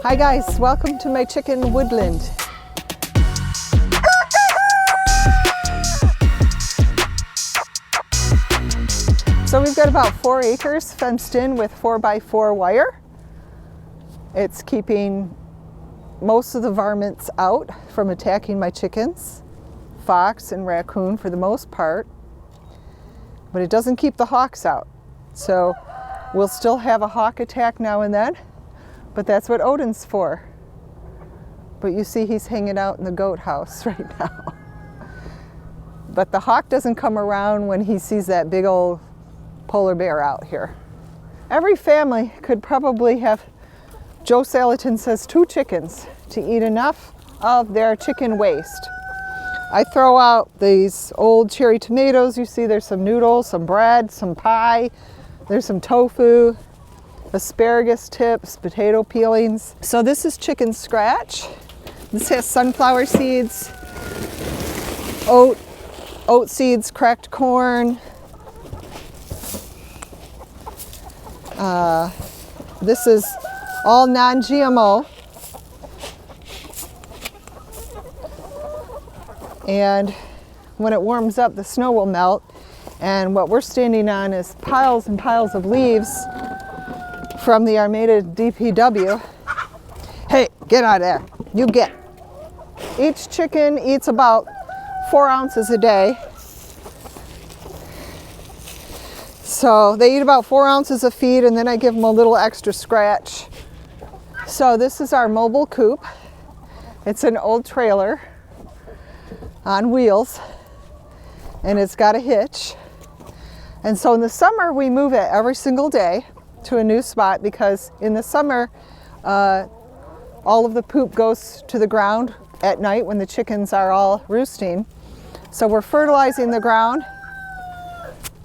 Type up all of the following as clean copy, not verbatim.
Hi guys, welcome to my chicken woodland. So we've got about 4 acres fenced in with 4x4 wire. It's keeping most of the varmints out from attacking my chickens, fox and raccoon for the most part, but it doesn't keep the hawks out. So we'll still have a hawk attack now and then, but that's what Odin's for. But you see he's hanging out in the goat house right now. But the hawk doesn't come around when he sees that big old polar bear out here. Every family could probably have, Joe Salatin says, 2 chickens to eat enough of their chicken waste. I throw out these old cherry tomatoes. You see there's some noodles, some bread, some pie. There's some tofu, asparagus tips, potato peelings. So this is chicken scratch. This has sunflower seeds, oat seeds, cracked corn. This is all non-GMO. And when it warms up, the snow will melt. And what we're standing on is piles and piles of leaves from the Armada DPW. Hey, get out of there. You get. Each chicken eats about 4 ounces a day. So they eat about 4 ounces of feed, and then I give them a little extra scratch. So this is our mobile coop. It's an old trailer on wheels, and it's got a hitch. And so in the summer, we move it every single day to a new spot, because in the summer, all of the poop goes to the ground at night when the chickens are all roosting. So we're fertilizing the ground.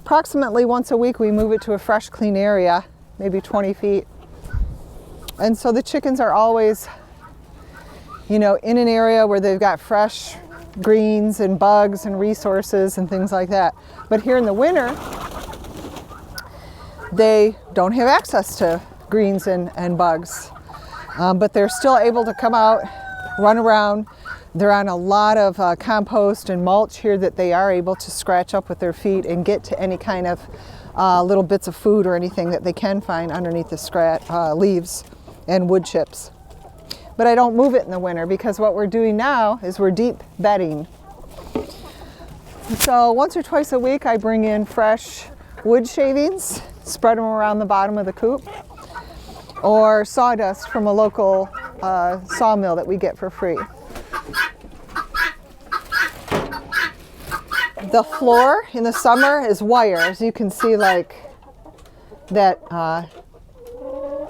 Approximately once a week, we move it to a fresh, clean area, maybe 20 feet. And so the chickens are always, in an area where they've got fresh greens and bugs and resources and things like that. But here in the winter, they don't have access to greens and bugs. But they're still able to come out, run around. They're on a lot of compost and mulch here that they are able to scratch up with their feet and get to any kind of little bits of food or anything that they can find underneath the leaves and wood chips. But I don't move it in the winter, because what we're doing now is we're deep bedding. So once or twice a week, I bring in fresh wood shavings, spread them around the bottom of the coop, or sawdust from a local sawmill that we get for free. The floor in the summer is wire, as you can see, like that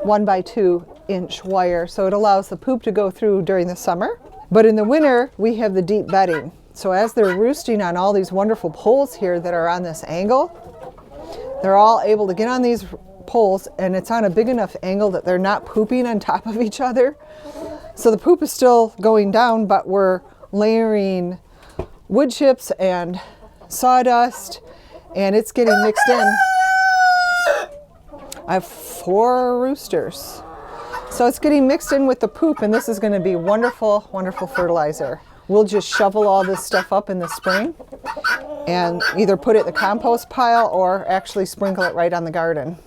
1x2 inch wire, so it allows the poop to go through during the summer. But in the winter, we have the deep bedding. So as they're roosting on all these wonderful poles here that are on this angle, they're all able to get on these poles, and it's on a big enough angle that they're not pooping on top of each other. So the poop is still going down, but we're layering wood chips and sawdust, and it's getting mixed in. I have 4 roosters. So it's getting mixed in with the poop, and this is going to be wonderful, wonderful fertilizer. We'll just shovel all this stuff up in the spring and either put it in the compost pile or actually sprinkle it right on the garden.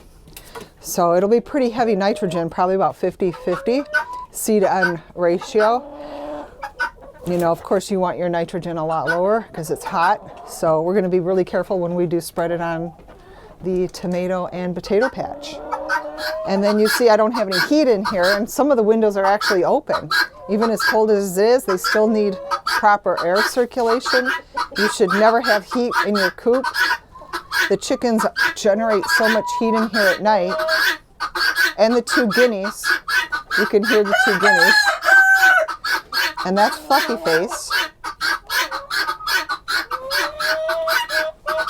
So it'll be pretty heavy nitrogen, probably about 50-50 seed-on ratio. Of course, you want your nitrogen a lot lower because it's hot. So we're going to be really careful when we do spread it on the tomato and potato patch. And then you see I don't have any heat in here, and some of the windows are actually open. Even as cold as it is, they still need proper air circulation. You should never have heat in your coop. The chickens generate so much heat in here at night. And the 2 guineas, you can hear the 2 guineas. And that's Fluffy Face.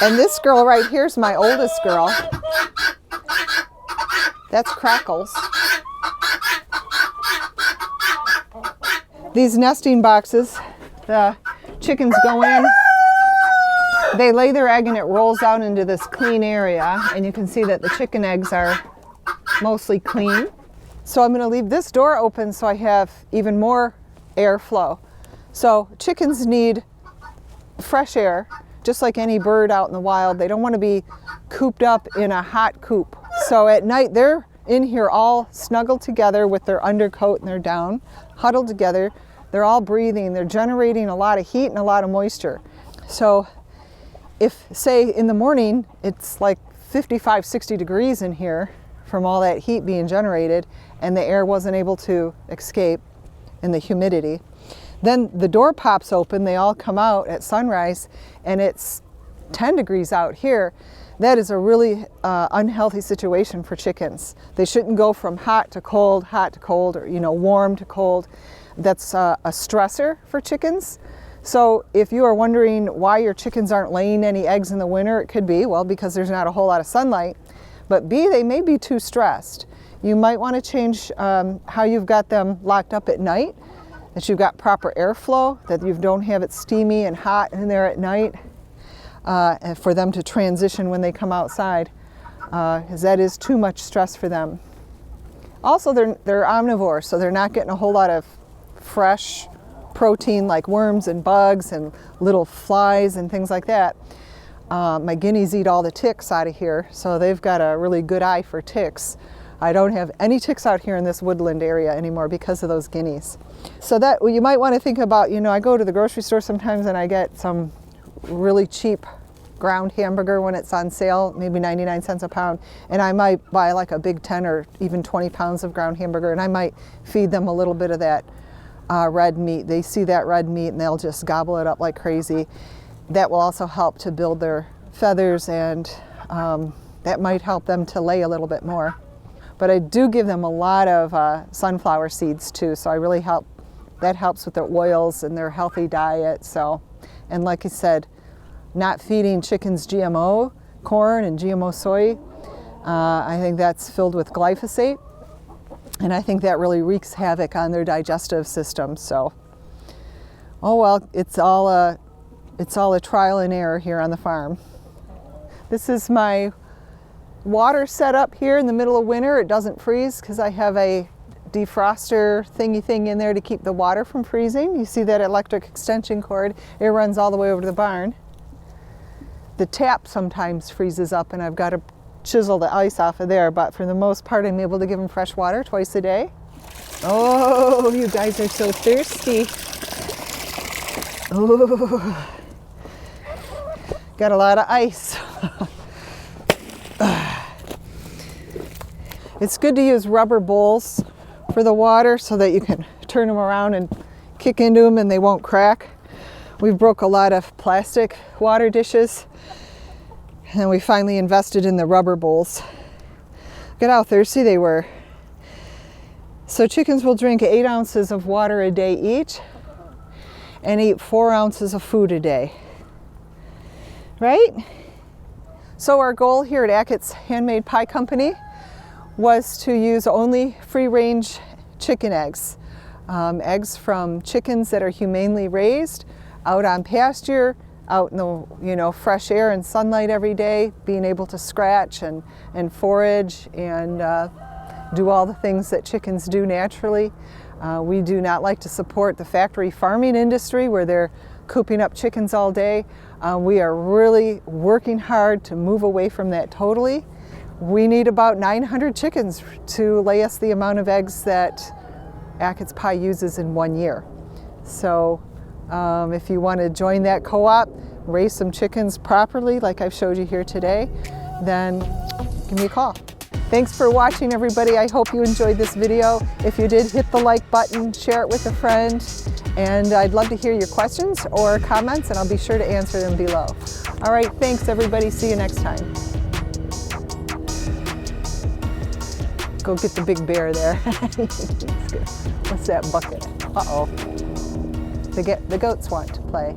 And this girl right here is my oldest girl. That's Crackles. These nesting boxes, the chickens go in, they lay their egg, and it rolls out into this clean area, and you can see that the chicken eggs are mostly clean. So I'm going to leave this door open so I have even more airflow. So chickens need fresh air, just like any bird out in the wild. They don't want to be cooped up in a hot coop. So at night they're in here all snuggled together with their undercoat and their down, huddled together. They're all breathing. They're generating a lot of heat and a lot of moisture. So if, say, in the morning it's like 55, 60 degrees in here from all that heat being generated and the air wasn't able to escape in the humidity, then the door pops open, they all come out at sunrise, and it's 10 degrees out here. That is a really unhealthy situation for chickens. They shouldn't go from hot to cold, or warm to cold. That's a stressor for chickens. So if you are wondering why your chickens aren't laying any eggs in the winter, it could be, well, because there's not a whole lot of sunlight. But B, they may be too stressed. You might want to change how you've got them locked up at night, that you've got proper airflow, that you don't have it steamy and hot in there at night, and for them to transition when they come outside, because that is too much stress for them. Also, they're omnivores, so they're not getting a whole lot of fresh protein like worms and bugs and little flies and things like that. My guineas eat all the ticks out of here, so they've got a really good eye for ticks. I don't have any ticks out here in this woodland area anymore because of those guineas. So that you might want to think about, I go to the grocery store sometimes and I get some really cheap ground hamburger when it's on sale, maybe 99 cents a pound, and I might buy like a big 10 or even 20 pounds of ground hamburger, and I might feed them a little bit of that red meat. They see that red meat and they'll just gobble it up like crazy. That will also help to build their feathers, and that might help them to lay a little bit more. But I do give them a lot of sunflower seeds too, so that helps with their oils and their healthy diet. So, and like I said, not feeding chickens GMO corn and GMO soy, I think that's filled with glyphosate, and I think that really wreaks havoc on their digestive system. So, oh well, it's all a trial and error here on the farm. This is my water set up here in the middle of winter. It doesn't freeze because I have a defroster thingy thing in there to keep the water from freezing. You see that electric extension cord? It runs all the way over to the barn. The tap sometimes freezes up and I've got to chisel the ice off of there, but for the most part I'm able to give them fresh water twice a day. Oh, you guys are so thirsty. Oh, got a lot of ice. It's good to use rubber bowls for the water so that you can turn them around and kick into them and they won't crack. We've broke a lot of plastic water dishes and we finally invested in the rubber bowls. Look at how thirsty they were. So chickens will drink 8 ounces of water a day each and eat 4 ounces of food a day. Right? So our goal here at Achatz Handmade Pie Company was to use only free-range chicken eggs. Eggs from chickens that are humanely raised, out on pasture, out in the fresh air and sunlight every day, being able to scratch and forage and do all the things that chickens do naturally. We do not like to support the factory farming industry where they're cooping up chickens all day. We are really working hard to move away from that totally. We need about 900 chickens to lay us the amount of eggs that Achatz Pie uses in 1 year. So if you want to join that co-op, raise some chickens properly like I've showed you here today, then give me a call. Thanks for watching, everybody. I hope you enjoyed this video. If you did, hit the like button, share it with a friend, and I'd love to hear your questions or comments, and I'll be sure to answer them below. All right, thanks everybody. See you next time. Go get the big bear there. What's that bucket? Uh-oh. The goats want to play.